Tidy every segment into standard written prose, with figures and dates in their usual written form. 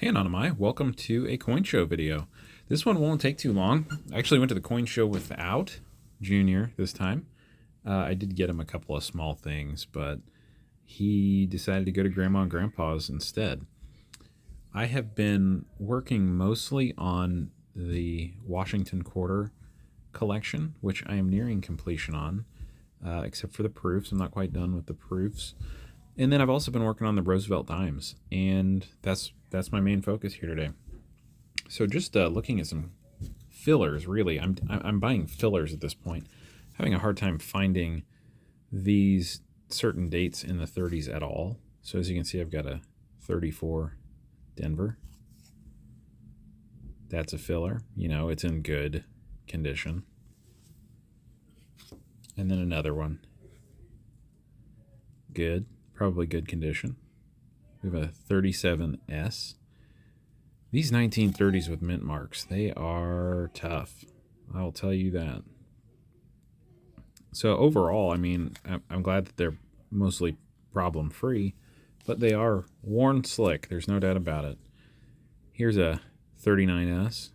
Hey Anonymai, welcome to a coin show video. This one won't take too long. I actually went to the coin show without Junior this time. I did get him a couple of small things, but he decided to go to Grandma and Grandpa's instead. I have been working mostly on the Washington Quarter collection, which I am nearing completion on, except for the proofs. I'm not quite done with the proofs. And then I've also been working on the Roosevelt dimes, and that's my main focus here today. So just looking at some fillers, really. I'm buying fillers at this point. Having a hard time finding these certain dates in the 30s at all. So as you can see, I've got a 34 Denver. That's a filler. You know, it's in good condition. And then another one. Good. Probably good condition. We have a 37S. These 1930s with mint marks, they are tough. I'll tell you that. So overall, I mean, I'm glad that they're mostly problem-free, but they are worn slick. There's no doubt about it. Here's a 39S.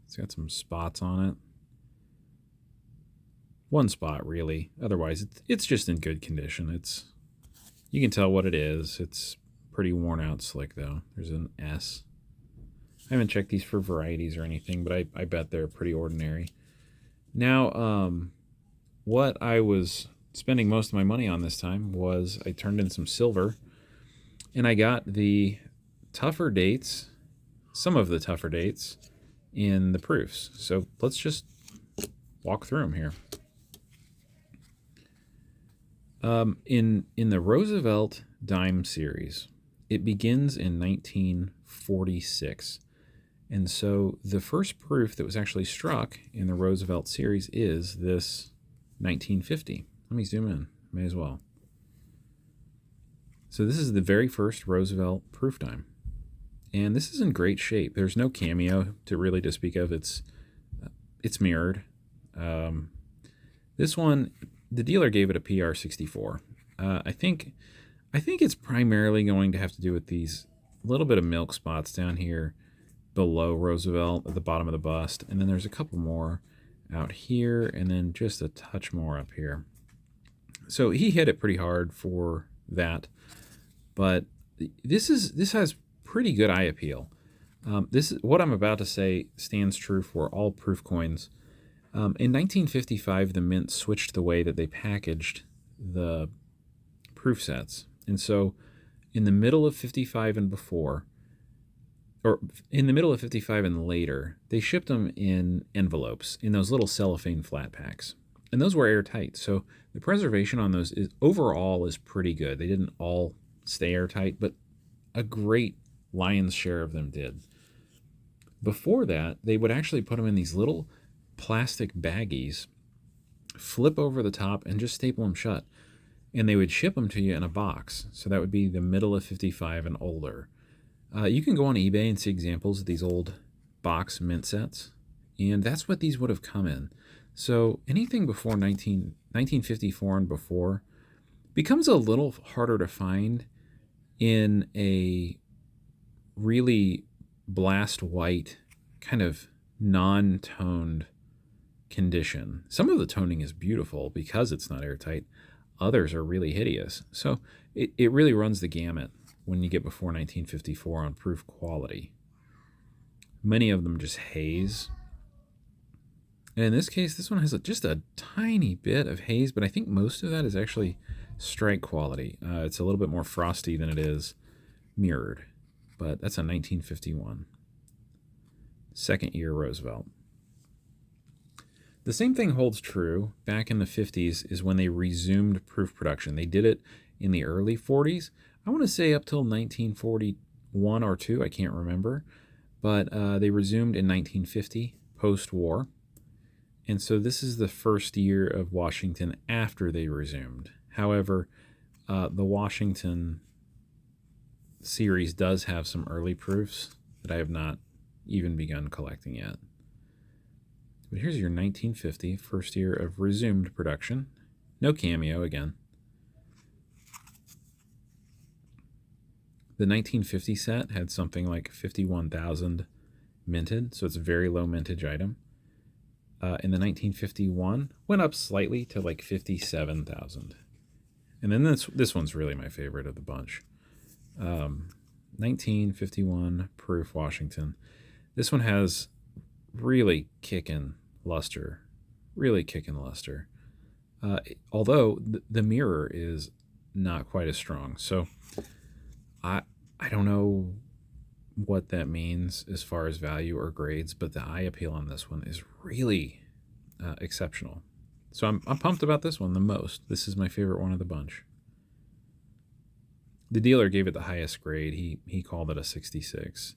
It's got some spots on it. One spot, really. Otherwise, it's just in good condition. You can tell what it is. It's pretty worn out slick, though. There's an S. I haven't checked these for varieties or anything, but I bet they're pretty ordinary. Now, what I was spending most of my money on this time was I turned in some silver, and I got the tougher dates, some of the tougher dates, in the proofs. So let's just walk through them here. In the Roosevelt dime series, it begins in 1946. And so the first proof that was actually struck in the Roosevelt series is this 1950. Let me zoom in. May as well. So this is the very first Roosevelt proof dime. And this is in great shape. There's no cameo to speak of. It's mirrored. This one, the dealer gave it a PR 64. I think it's primarily going to have to do with these little bit of milk spots down here below Roosevelt at the bottom of the bust, and then there's a couple more out here, and then just a touch more up here. So he hit it pretty hard for that, but this has pretty good eye appeal. This is what I'm about to say stands true for all proof coins. In 1955, the mint switched the way that they packaged the proof sets. And so in the middle of 55 and before, or in the middle of 55 and later, they shipped them in envelopes, in those little cellophane flat packs. And those were airtight. So the preservation on those overall is pretty good. They didn't all stay airtight, but a great lion's share of them did. Before that, they would actually put them in these little plastic baggies, flip over the top, and just staple them shut. And they would ship them to you in a box. So that would be the middle of 55 and older. You can go on eBay and see examples of these old box mint sets. And that's what these would have come in. So anything before 1954 and before becomes a little harder to find in a really blast white, kind of non-toned condition. Some of the toning is beautiful because it's not airtight. Others are really hideous. So it really runs the gamut when you get before 1954 on proof quality. Many of them just haze. And in this case, this one has just a tiny bit of haze, but I think most of that is actually strike quality. It's a little bit more frosty than it is mirrored, but that's a 1951. Second year Roosevelt. The same thing holds true back in the 50s is when they resumed proof production. They did it in the early 40s. I want to say up till 1941 or 2, I can't remember. But they resumed in 1950, post-war. And so this is the first year of Washington after they resumed. However, the Washington series does have some early proofs that I have not even begun collecting yet. But here's your 1950, first year of resumed production. No cameo again. The 1950 set had something like 51,000 minted, so it's a very low mintage item. In the 1951, went up slightly to like 57,000. And then this one's really my favorite of the bunch. 1951 proof Washington. This one has really kicking luster. Really kicking luster. Although the mirror is not quite as strong. So I don't know what that means as far as value or grades, but the eye appeal on this one is really exceptional. So I'm pumped about this one the most. This is my favorite one of the bunch. The dealer gave it the highest grade. He called it a 66.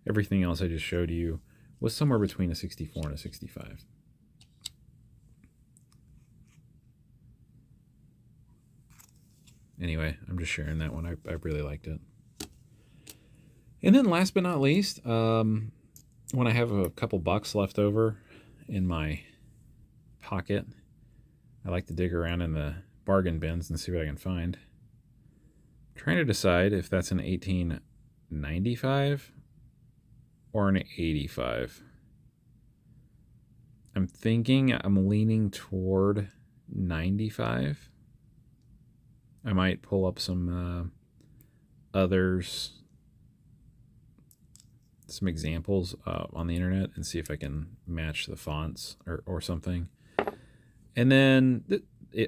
Everything else I just showed you was somewhere between a 64 and a 65. Anyway, I'm just sharing that one. I really liked it. And then last but not least, when I have a couple bucks left over in my pocket, I like to dig around in the bargain bins and see what I can find. I'm trying to decide if that's an 1895 or an 85. I'm thinking I'm leaning toward 95. I might pull up some others, some examples on the internet and see if I can match the fonts or something. And then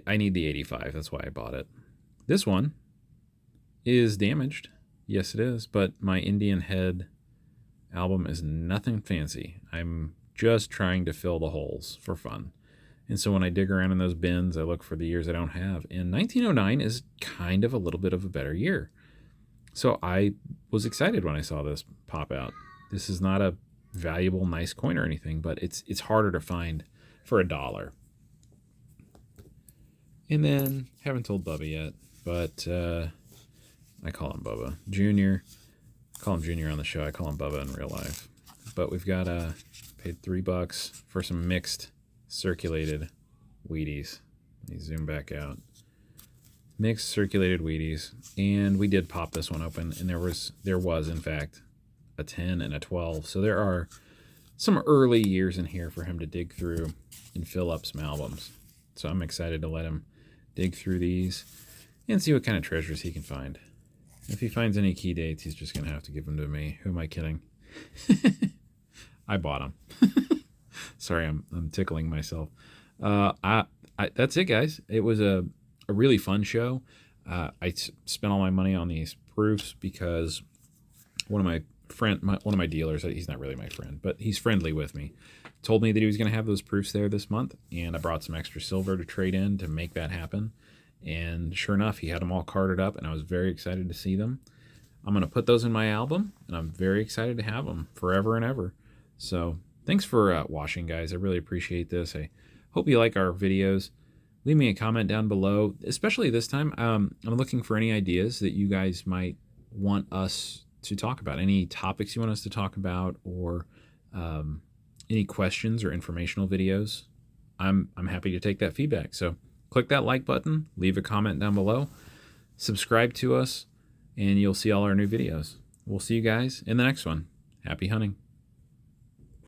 I need the 85. That's why I bought it. This one is damaged. Yes, it is. But my Indian Head album is nothing fancy. I'm just trying to fill the holes for fun. And so when I dig around in those bins, I look for the years I don't have. And 1909 is kind of a little bit of a better year. So I was excited when I saw this pop out. This is not a valuable, nice coin or anything, but it's harder to find for $1. And then, haven't told Bubba yet, but I call him Bubba. Junior. I call him Junior on the show. I call him Bubba in real life. But we've got paid $3 for some mixed circulated Wheaties. Let me zoom back out. Mixed circulated Wheaties. And we did pop this one open, and there was in fact a 10 and a 12. So there are some early years in here for him to dig through and fill up some albums. So I'm excited to let him dig through these and see what kind of treasures he can find. If he finds any key dates, he's just going to have to give them to me. Who am I kidding? I bought them. Sorry, I'm tickling myself. That's it, guys. It was a really fun show. I spent all my money on these proofs because one of my dealers, he's not really my friend, but he's friendly with me, told me that he was going to have those proofs there this month, and I brought some extra silver to trade in to make that happen. And sure enough, he had them all carded up, and I was very excited to see them. I'm going to put those in my album, and I'm very excited to have them forever and ever. So thanks for watching, guys. I really appreciate this. I hope you like our videos. Leave me a comment down below, especially this time. I'm looking for any ideas that you guys might want us to talk about, any topics you want us to talk about, or any questions or informational videos. I'm happy to take that feedback. So click that like button, leave a comment down below, subscribe to us, and you'll see all our new videos. We'll see you guys in the next one. Happy hunting.